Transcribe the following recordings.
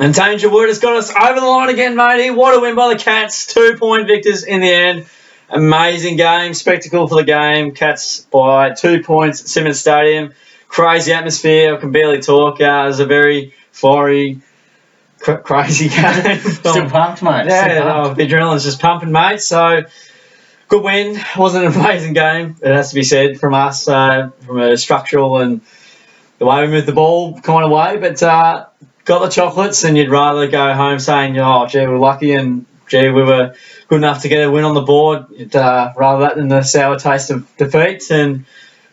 And Dangerwood has got us over the line again, matey. What a win by the Cats. 2-point victors in the end. Amazing game. Spectacle for the game. Cats by 2 points at Simonds Stadium. Crazy atmosphere. I can barely talk. It was a very fiery, crazy game. Still pumped, mate. Yeah, the adrenaline's just pumping, mate. So, good win. It wasn't an amazing game. It has to be said from us, from a structural and the way we moved the ball kind of way. But got the chocolates, and you'd rather go home saying, oh, gee, we're lucky, and gee, we were good enough to get a win on the board. You'd rather that than the sour taste of defeat. And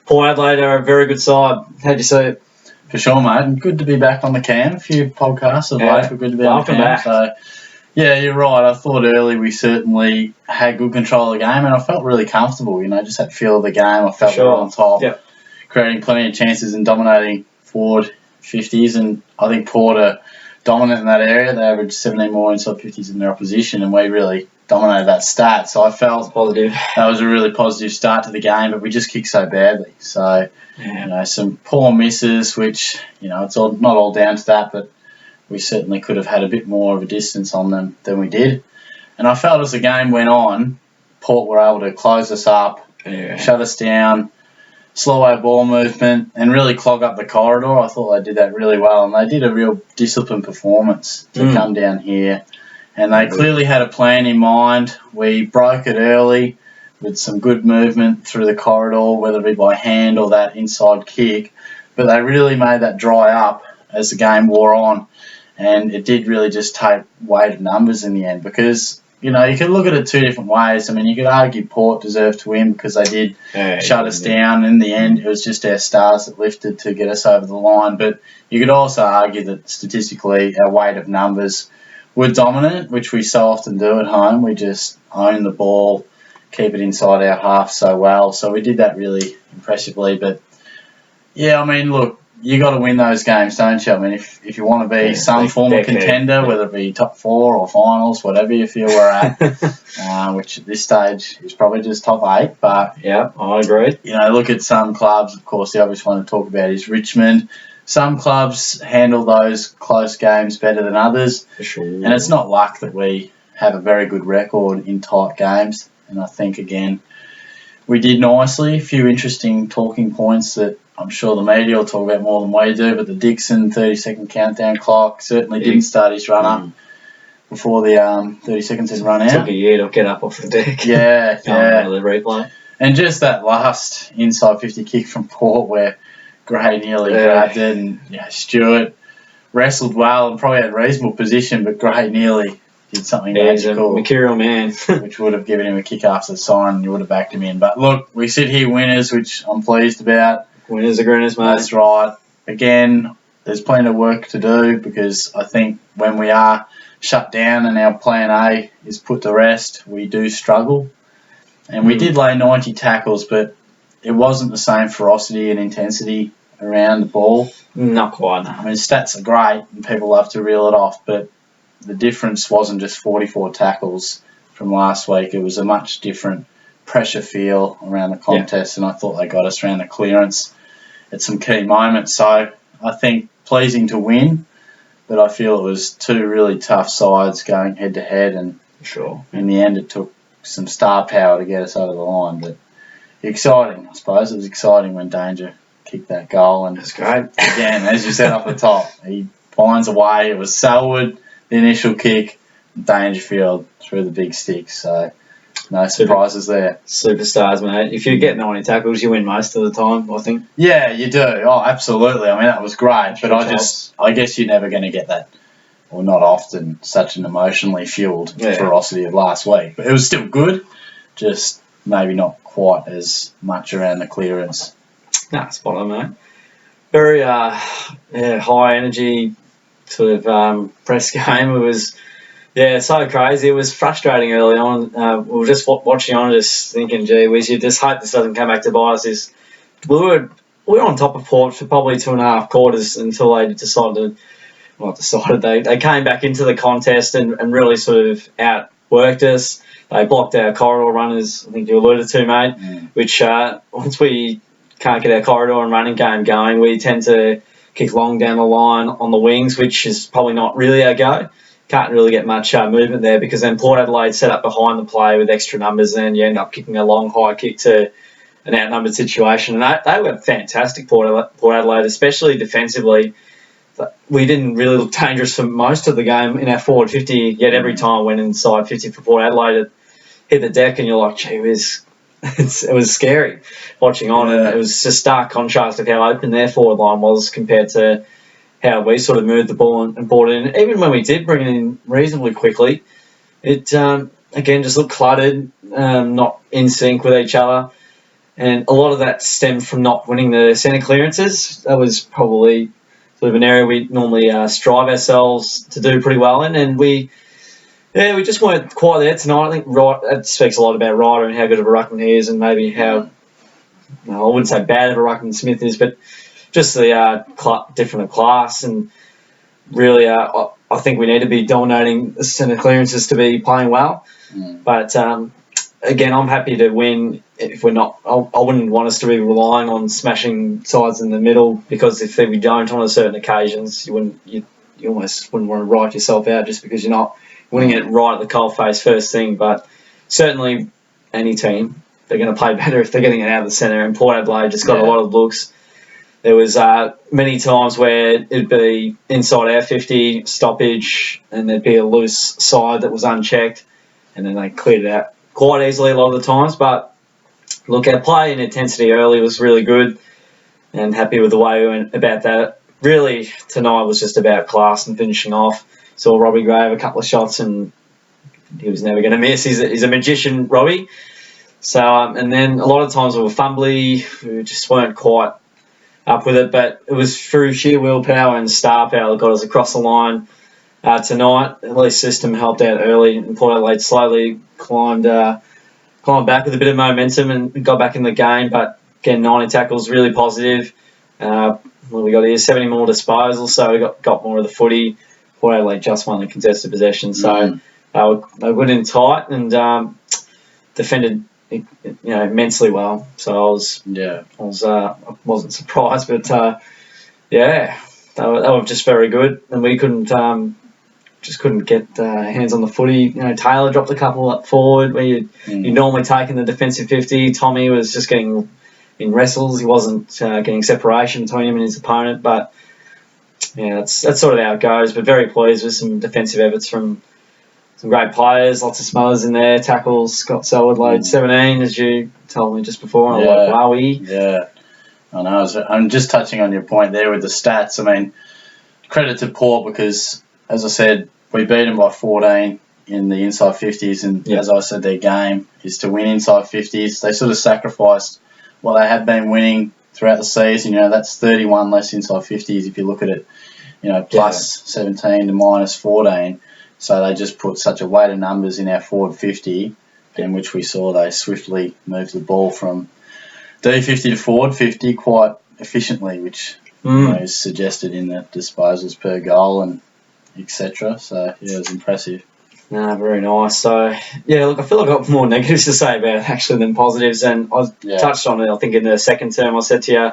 Port Adelaide are a very good side. How'd you see it? For sure, mate. And good to be back on the cam. A few podcasts of late. We're good to be on the cam. Back. So, yeah, you're right. I thought early we certainly had good control of the game, and I felt really comfortable. Just that feel of the game. I felt we were on top, creating plenty of chances and dominating forward 50s. And I think Port are dominant in that area. They averaged 17 more inside 50s in their opposition, and we really dominated that stat. So I felt positive. That was a really positive start to the game, but we just kicked so badly. So, some poor misses, which, it's not all down to that, but we certainly could have had a bit more of a distance on them than we did. And I felt as the game went on, Port were able to close us up, shut us down, slow our ball movement, and really clog up the corridor. I thought they did that really well, and they did a real disciplined performance to come down here. And they clearly had a plan in mind. We broke it early with some good movement through the corridor, whether it be by hand or that inside kick. But they really made that dry up as the game wore on. And it did really just take weight of numbers in the end, because, you can look at it two different ways. I mean, you could argue Port deserved to win because they did shut us down. In the end, it was just our stars that lifted to get us over the line. But you could also argue that statistically our weight of numbers were dominant, which we so often do at home. We just own the ball, keep it inside our half so well. So we did that really impressively. But, yeah, I mean, look, you got to win those games, don't you? I mean, if you want to be some form of contender, whether it be top four or finals, whatever you feel we're at, which at this stage is probably just top 8. But yeah, I agree. Look at some clubs. Of course, the obvious one to talk about is Richmond. Some clubs handle those close games better than others, for sure. And it's not luck that we have a very good record in tight games. And I think again, we did nicely. A few interesting talking points that I'm sure the media will talk about more than we do, but the Dixon 30-second countdown clock certainly didn't start his run-up before the 30 seconds had run out. Took a year to get up off the deck. Yeah. The replay. And just that last inside 50 kick from Port where Gray nearly grabbed it, and Stewart wrestled well and probably had reasonable position, but Gray nearly did something magical. He's a mercurial man. which would have given him a kick after the siren, and you would have backed him in. But look, we sit here winners, which I'm pleased about. Winners are grinners, mate. That's right. Again, there's plenty of work to do, because I think when we are shut down and our plan A is put to rest, we do struggle. And we did lay 90 tackles, but it wasn't the same ferocity and intensity around the ball. Not quite. I mean, stats are great and people love to reel it off, but the difference wasn't just 44 tackles from last week. It was a much different pressure feel around the contest, and I thought they got us around the clearance at some key moments. So I think pleasing to win, but I feel it was two really tough sides going head to head, and in the end it took some star power to get us over the line. But exciting, I suppose. It was exciting when Danger kicked that goal, and that's great. Again, as you said off the top, he finds a way. It was Selwood, the initial kick, Dangerfield through the big stick. So no surprises there. Superstars, mate. If you get 90 tackles, you win most of the time, I think. Yeah, you do. Oh, absolutely. I mean, that was great. But I guess you're never going to get that, or not often, such an emotionally fueled ferocity of last week. But it was still good, just maybe not quite as much around the clearance. Nah, spot on, mate. Very high energy sort of press game. It was... Yeah, so crazy. It was frustrating early on. We were just watching on, just thinking, gee whiz, you just hope this doesn't come back to bite us. We were on top of Port for probably 2.5 quarters until they they came back into the contest and really sort of outworked us. They blocked our corridor runners, I think you alluded to, mate, which once we can't get our corridor and running game going, we tend to kick long down the line on the wings, which is probably not really our go. Can't really get much movement there because then Port Adelaide set up behind the play with extra numbers, and then you end up kicking a long high kick to an outnumbered situation. And they were fantastic, Port Adelaide, especially defensively. We didn't really look dangerous for most of the game in our forward 50, yet every time I went inside 50 for Port Adelaide, it hit the deck, and you're like, gee whiz. It was scary watching on, and it was just stark contrast of how open their forward line was compared to how we sort of moved the ball and brought it in. Even when we did bring it in reasonably quickly, it, again, just looked cluttered, not in sync with each other. And a lot of that stemmed from not winning the centre clearances. That was probably sort of an area we normally strive ourselves to do pretty well in. And we just weren't quite there tonight. I think that speaks a lot about Ryder and how good of a ruckman he is, and maybe how, I wouldn't say bad of a ruckman Smith is, but just the different class. And really, I think we need to be dominating the centre clearances to be playing well. But again, I'm happy to win if we're not. I wouldn't want us to be relying on smashing sides in the middle, because if we don't on certain occasions, you almost wouldn't want to write yourself out just because you're not winning it right at the coalface first thing. But certainly any team, they're going to play better if they're getting it out of the centre, and Port Adelaide just got a lot of looks. There was many times where it'd be inside our 50, stoppage, and there'd be a loose side that was unchecked, and then they cleared it out quite easily a lot of the times. But look, our play and intensity early was really good, and happy with the way we went about that. Really, tonight was just about class and finishing off. Saw Robbie Gray have a couple of shots, and he was never going to miss. He's a magician, Robbie. So, and then a lot of times we were fumbly, we just weren't quite up with it, but it was through sheer willpower and star power that got us across the line tonight. At least system helped out early, and Port Adelaide slowly climbed back with a bit of momentum and got back in the game. But again, 90 tackles, really positive. We got here 70 more disposals, so we got more of the footy. Port Adelaide just won the contested possession, so they were good and tight, and defended immensely well. So I wasn't surprised, but they were just very good, and we couldn't get hands on the footy. Taylor dropped a couple up forward where you normally take in the defensive 50. Tommy was just getting in wrestles. He wasn't getting separation between him and his opponent, but that's sort of how it goes. But very pleased with some defensive efforts from some great players, lots of smothers in there, tackles. Scott Selwood laid 17, as you told me just before. And I'm like, wowie. Yeah, I know. I'm just touching on your point there with the stats. I mean, credit to Port, because, as I said, we beat them by 14 in the inside 50s, and as I said, their game is to win inside 50s. They sort of sacrificed what they had been winning throughout the season. That's 31 less inside 50s if you look at it, plus 17 to minus 14. So they just put such a weight of numbers in our forward 50, in which we saw they swiftly moved the ball from D50 to forward 50 quite efficiently, which is suggested in the disposals per goal and etc. So, it was impressive. Very nice. So, look, I feel like I've got more negatives to say about it actually than positives, and I touched on it, I think, in the second term. I said to you,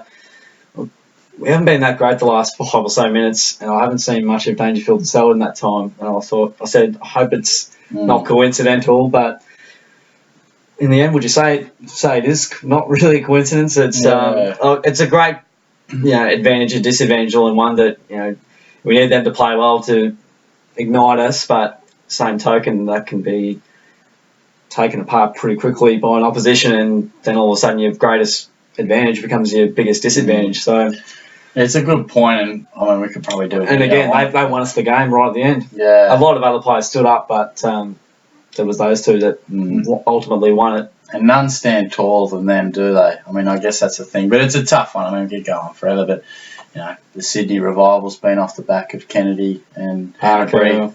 we haven't been that great the last 5 or so minutes, and I haven't seen much of Dangerfield and Selwood in that time. And I said, I hope it's not coincidental, but in the end, would you say it is not really a coincidence? It's a great advantage and disadvantage all in one, that we need them to play well to ignite us, but same token, that can be taken apart pretty quickly by an opposition, and then all of a sudden your greatest advantage becomes your biggest disadvantage. So it's a good point, and I mean, we could probably do it. And again, they won us the game right at the end. Yeah, a lot of other players stood up, but there was those two that ultimately won it. And none stand taller than them, do they? I mean, I guess that's the thing, but it's a tough one. I mean, we could go on forever, but the Sydney Revival's been off the back of Kennedy and Harry,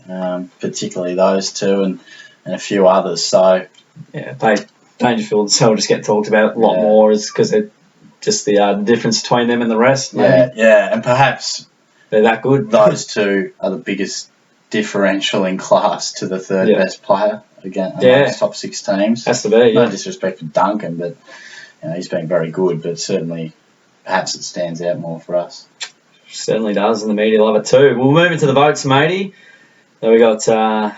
particularly those two, and a few others. So Dangerfield and Selwood just get talked about a lot more, is because it just the difference between them and the rest. Maybe. And perhaps they're that good. Those two are the biggest differential in class to the third best player amongst top 6 teams. Has to be. No disrespect to Duncan, but he's been very good. But certainly, perhaps it stands out more for us. Certainly does, and the media love it too. We'll move into the votes, matey. So we got 3,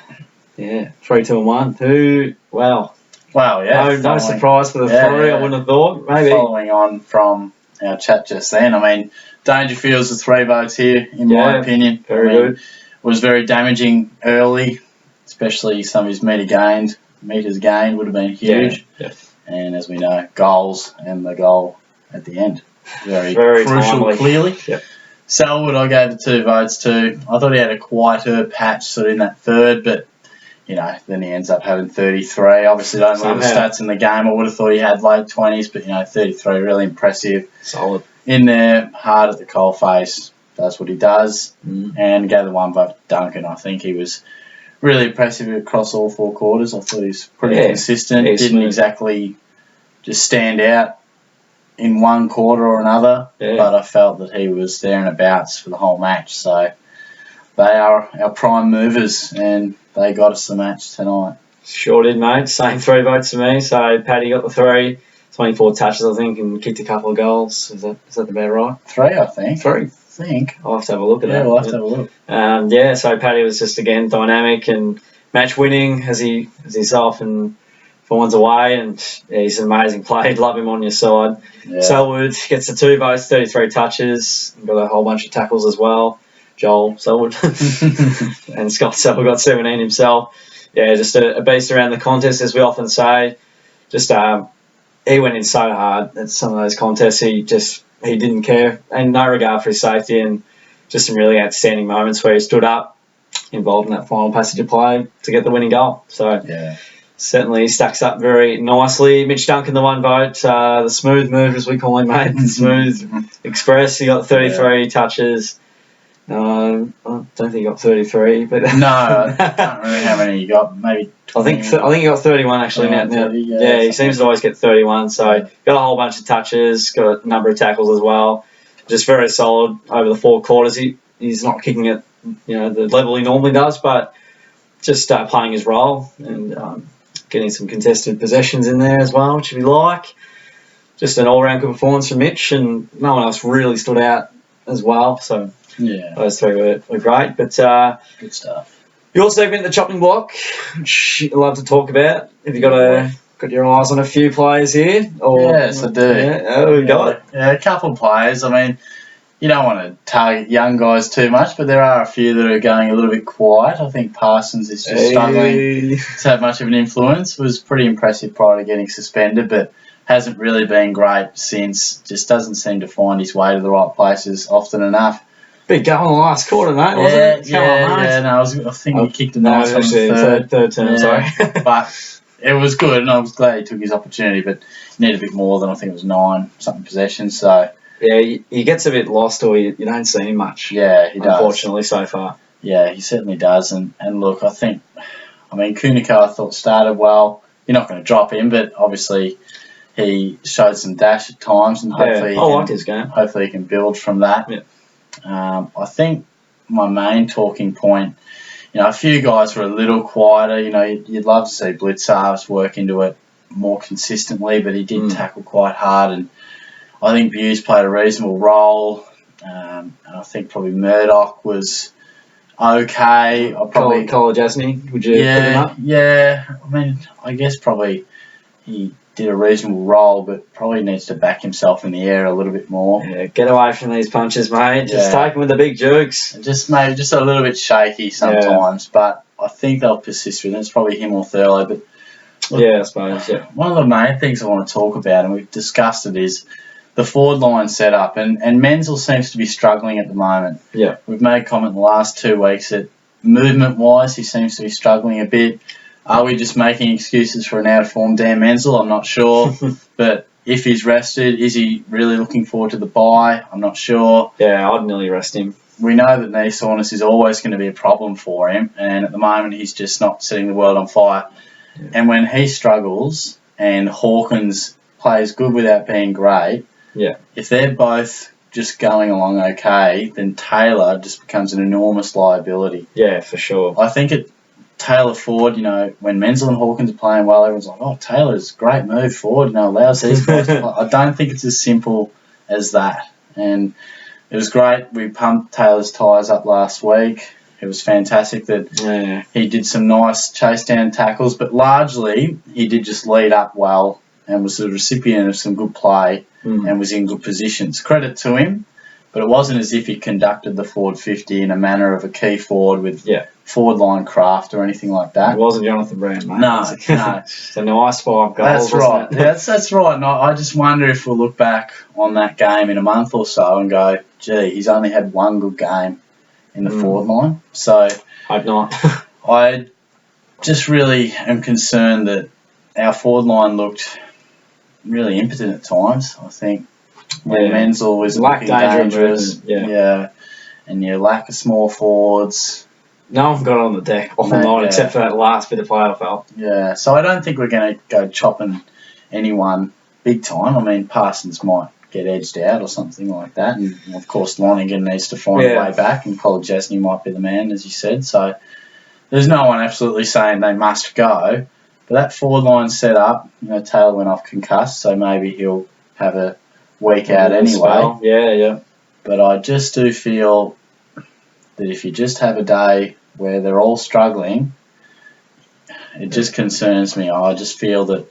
2, and 1. Who? Wow. Well, yeah. No surprise for the three. I wouldn't have thought. Maybe following on from our chat just then. I mean, Dangerfield's the 3 votes here, in my opinion. Very good. Was very damaging early, especially some of his meters gained would have been huge. Yeah. And as we know, goals and the goal at the end. Very crucial, timely. clearly. Yep. Selwood, I gave the 2 votes to. I thought he had a quieter patch sort of in that third, but, then he ends up having 33. Obviously, don't look at the stats in the game. I would have thought he had late 20s, but, 33, really impressive. Solid. In there, hard at the coalface, does what he does, and gave the 1 vote to Duncan. I think he was really impressive across all 4 quarters. I thought he was pretty consistent. Didn't exactly just stand out in one quarter or another, but I felt that he was there and abouts for the whole match. So they are our prime movers, and they got us the match tonight. Sure did, mate. Same 3 votes to me. So Paddy got the 3, 24 touches, I think, and kicked a couple of goals. Is that about right? 3, I think. 3. I think. I'll have to have a look at that. Yeah, we'll have to have a look. So Paddy was just, again, dynamic and match winning as he's often finds a way, and he's an amazing player. Love him on your side. Yeah. Selwood gets the 2 votes, 33 touches, got a whole bunch of tackles as well. Joel Selwood and Scott Selwood got 17 himself. Yeah, just a beast around the contest, as we often say. Just he went in so hard at some of those contests. He didn't care, and no regard for his safety, and just some really outstanding moments where he stood up, involved in that final passage of play to get the winning goal. So certainly stacks up very nicely. Mitch Duncan, the 1 vote, the smooth mover, as we call him, mate. The smooth express. He got 33 touches. I don't think he got 33, but no, I can't remember how many he got. Maybe 20. I think he got 31 actually. Now, 30, he seems to always get 31. So got a whole bunch of touches, got a number of tackles as well. Just very solid over the 4 quarters. He's not kicking at the level he normally does, but just playing his role and getting some contested possessions in there as well, which we like. Just an all-round good performance from Mitch, and no one else really stood out as well. So those 3 were great. But good stuff. Your segment, the chopping block, which I love to talk about. Have you got your eyes on a few players here? Yes, I do. We got it. Yeah, a couple of players. I mean, you don't want to target young guys too much, but there are a few that are going a little bit quiet. I think Parsons is just struggling to have much of an influence. Was pretty impressive prior to getting suspended, but hasn't really been great since. Just doesn't seem to find his way to the right places often enough. Big goal in the last quarter, mate, wasn't it? No, I think he kicked a nice one in the third term, sorry. But it was good, and I was glad he took his opportunity, but he needed a bit more than, I think it was 9-something possessions, so... Yeah, he gets a bit lost, or you don't see him much. Yeah, he does. Unfortunately, so far. Yeah, he certainly does, and look, I mean, Kunika, I thought, started well. You're not going to drop him, but obviously he showed some dash at times, and hopefully I like his game. Hopefully he can build from that. Yeah. I think my main talking point, a few guys were a little quieter. You'd love to see Blitzarves work into it more consistently, but he did tackle quite hard, and I think Views played a reasonable role. And I think probably Murdoch was okay. College, hasn't he? Would you put him up? Yeah. I mean, I guess probably he did a reasonable role, but probably needs to back himself in the air a little bit more. Yeah, get away from these punches, mate. Just take them with the big jukes. Just maybe just a little bit shaky sometimes, but I think they'll persist with it. It's probably him or Thurlow, but I suppose. Yeah. One of the main things I want to talk about, and we've discussed it, is the forward line setup, and Menzel seems to be struggling at the moment. Yeah. We've made a comment the last 2 weeks that movement-wise he seems to be struggling a bit. Are we just making excuses for an out-of-form Dan Menzel? I'm not sure. But if he's rested, is he really looking forward to the bye? I'm not sure. Yeah, I'd nearly rest him. We know that knee soreness is always going to be a problem for him, and at the moment he's just not setting the world on fire. Yeah. And when he struggles and Hawkins plays good without being great, if they're both just going along okay, then Taylor just becomes an enormous liability. Yeah, for sure. I think Taylor forward, when Menzel and Hawkins are playing well, everyone's like, oh, Taylor's a great move forward, allows these guys to play. I don't think it's as simple as that. And it was great. We pumped Taylor's tyres up last week. It was fantastic that he did some nice chase down tackles, but largely he did just lead up well and was the recipient of some good play and was in good positions. Credit to him, but it wasn't as if he conducted the forward 50 in a manner of a key forward with forward line craft or anything like that. It wasn't Jonathan Brown, mate. No. It's a nice 5 goals. That's right. That's right. And I just wonder if we'll look back on that game in a month or so and go, gee, he's only had one good game in the forward line. So hope not. I just really am concerned that our forward line looked really impotent at times. I think Menzel was looking dangerous. And you lack of small forwards. No one got on the deck all night except for that last bit of play I felt. Yeah, so I don't think we're going to go chopping anyone big time. I mean, Parsons might get edged out or something like that. And, of course, Lonergan needs to find a way back, and Kolodjasny might be the man, as you said. So there's no one absolutely saying they must go. But that forward line set up, Taylor went off concussed, so maybe he'll have a week out anyway. Yeah. But I just do feel that if you just have a day where they're all struggling, it just concerns me. I just feel that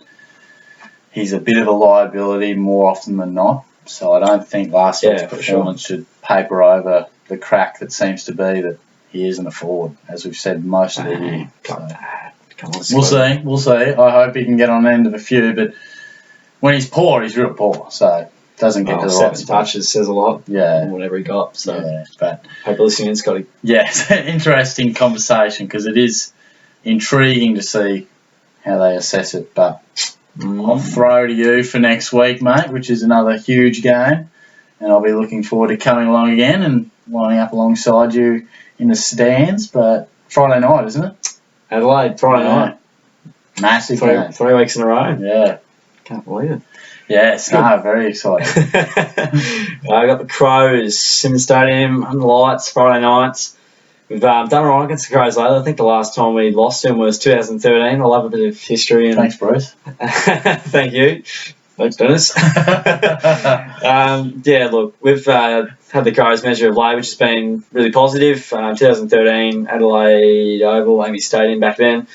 he's a bit of a liability more often than not. So I don't think last week's performance should paper over the crack that seems to be that he isn't a forward, as we've said most of the year. So. We'll see. I hope he can get on the end of a few, but when he's poor, he's real poor. So doesn't get to the right 7 touches says a lot. Yeah. Whatever he got. So but hope you're listening, Scotty. Yeah, it's an interesting conversation because it is intriguing to see how they assess it. But I'll throw to you for next week, mate, which is another huge game. And I'll be looking forward to coming along again and lining up alongside you in the stands. But Friday night, isn't it? Adelaide, Friday night. Massive game. 3 weeks in a row. Yeah. Can't believe it. Yes, very exciting. I got the Crows, Simonds Stadium, under the lights, Friday nights. We've done all right against the Crows lately. I think the last time we lost to them was 2013. I love a bit of history. And thanks, Bruce. Thank you. Thanks, Dennis. Look, we've had the Crows measure of late, which has been really positive. 2013, Adelaide Oval, Amy Stadium back then.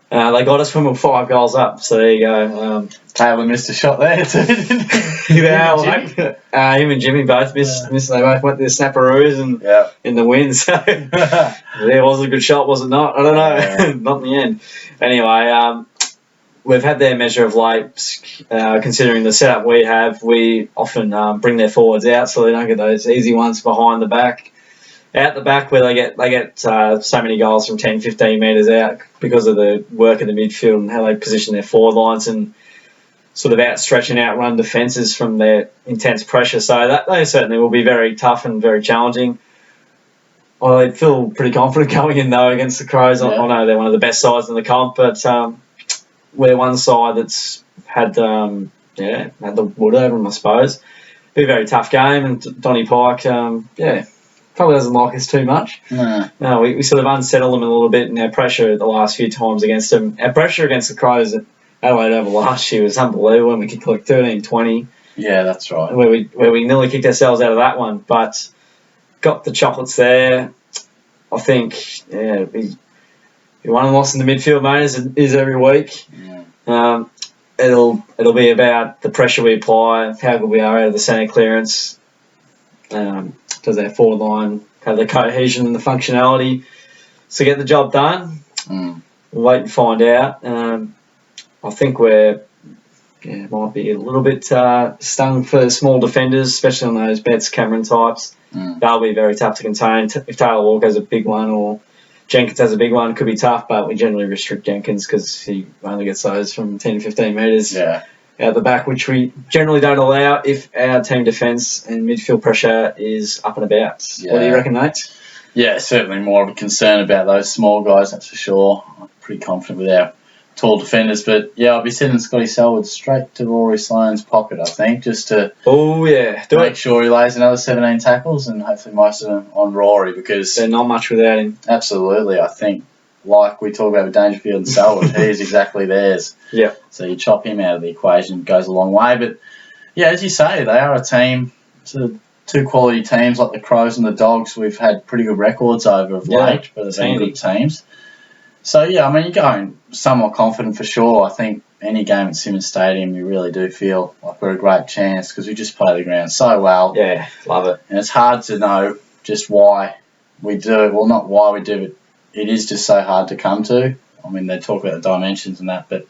They got us when we were 5 goals up, so there you go. Taylor missed a shot there too, didn't he? Him and Jimmy both missed. They both went to the snapperoos and in the wind, so there was a good shot, was it not? I don't know. Not in the end. Anyway, we've had their measure of late. Considering the setup we have, we often bring their forwards out so they don't get those easy ones behind the back. Out the back where they get so many goals from 10, 15 metres out because of the work in the midfield and how they position their forward lines and sort of outstretch and outrun defences from their intense pressure. So that they certainly will be very tough and very challenging. I feel pretty confident going in though against the Crows. I know they're one of the best sides in the comp, but we're one side that's had the wood over them, I suppose. Be a very tough game, and Donny Pike, probably doesn't like us too much. No, we sort of unsettled them a little bit in our pressure the last few times against them. Our pressure against the Crows at Adelaide over last year was unbelievable, and we kicked like 13-20. Yeah, that's right. Where we nearly kicked ourselves out of that one, but got the chocolates there. I think we won and lost in the midfield, mate, as it is every week. It'll be about the pressure we apply, how good we are out of the centre clearance. Does our forward line have the cohesion and the functionality to get the job done? We'll wait and find out. I think we're might be a little bit stung for small defenders, especially on those Betts Cameron types. They'll be very tough to contain. If Taylor Walker has a big one or Jenkins has a big one, it could be tough, but we generally restrict Jenkins because he only gets those from 10 to 15 metres out the back, which we generally don't allow if our team defence and midfield pressure is up and about. What do you reckon, Nate? Yeah, certainly more of a concern about those small guys, that's for sure. I'm pretty confident with our tall defenders, but I'll be sending Scotty Selwood straight to Rory Sloane's pocket, I think, just to make sure he lays another 17 tackles and hopefully most of them on Rory, because they're not much without him. Absolutely, I think, like we talk about with Dangerfield and Selwood, he is exactly theirs. Yeah. So you chop him out of the equation, it goes a long way. But as you say, they are a team sort of two quality teams like the Crows and the Dogs we've had pretty good records over of late, but they've been good teams. So, yeah, I mean, you're going somewhat confident for sure. I think any game at Simonds Stadium, you really do feel like we're a great chance because we just play the ground so well. Yeah, love it. And it's hard to know just why we do it. Well, not why we do it. It is just so hard to come to. I mean, they talk about the dimensions and that, but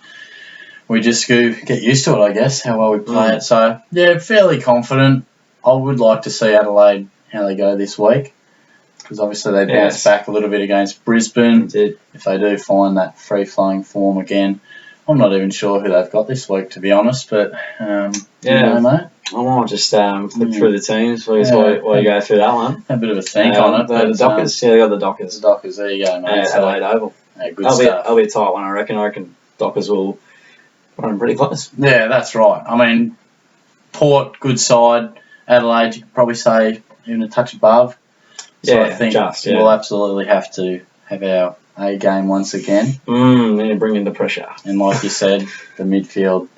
we just get used to it, I guess, how well we play it. So, yeah, fairly confident. I would like to see Adelaide, how they go this week, because obviously they bounced back a little bit against Brisbane. If they do find that free-flowing form again. I'm not even sure who they've got this week, to be honest, but do you know, mate? I might just look through the teams while you go through that one. A bit of a think on it. The Dockers, they got the Dockers. The Dockers, there you go, mate. Adelaide Oval. Yeah, good stuff. That'll be a tight one, I reckon. I reckon Dockers will run pretty close. Yeah, that's right. I mean, Port, good side. Adelaide, you could probably say even a touch above. So I think we'll absolutely have to have our A game once again. And bring in the pressure. And like you said, the midfield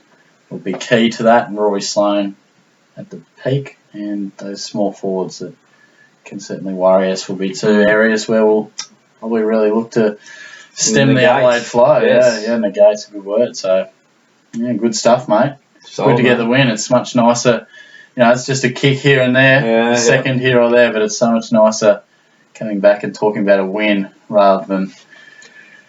will be key to that. And Rory Sloane at the peak, and those small forwards that can certainly worry us will be two areas where we'll probably really look to stem the Adelaide flow. Yes. Yeah, negate's a good word. So, yeah, good stuff, mate. Good to get the win. It's much nicer. You know, it's just a kick here and there, a second here or there, but it's so much nicer coming back and talking about a win rather than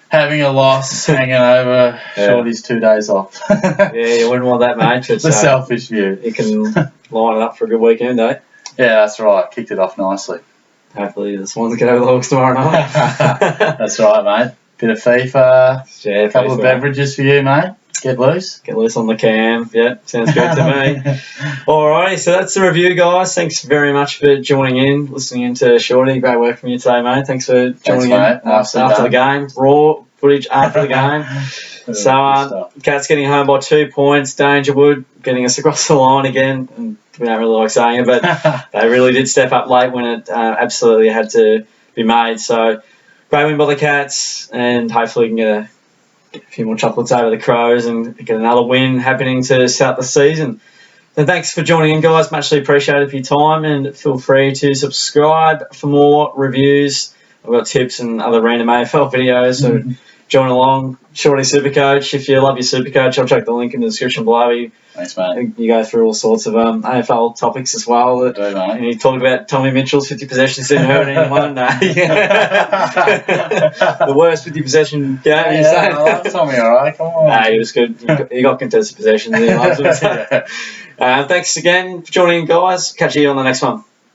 having a loss hanging over Shorty's 2 days off. You wouldn't want that, mate. It's the selfish view. You can line it up for a good weekend, eh? Yeah, that's right. Kicked it off nicely. Hopefully the Swans get over the Hawks tomorrow night. That's right, mate. Bit of FIFA, a couple of beverages for you, mate. Get loose. Get loose on the cam. Yeah, sounds good to me. Alrighty, so that's the review, guys. Thanks very much for joining in, listening in to Shorty. Great work from you today, mate. Thanks for joining in after the game. Raw footage after the game. So, Cats getting home by 2 points. Dangerwood getting us across the line again. And we don't really like saying it, but they really did step up late when it absolutely had to be made. So, great win by the Cats, and hopefully we can get a few more chocolates over the Crows and get another win happening to start the season. So thanks for joining in, guys. Muchly appreciated for your time, and feel free to subscribe for more reviews. I've got tips and other random AFL videos, so join along. Shorty Supercoach. If you love your Supercoach, I'll check the link in the description below. Thanks, mate. You go through all sorts of AFL topics as well. I do, mate. And you talk about Tommy Mitchell's 50 possessions didn't hurt anyone. No. The worst 50 possession game. You say? I love Tommy, all right? Come on. Nah, he was good. He got contested possessions. Thanks again for joining in, guys. Catch you on the next one.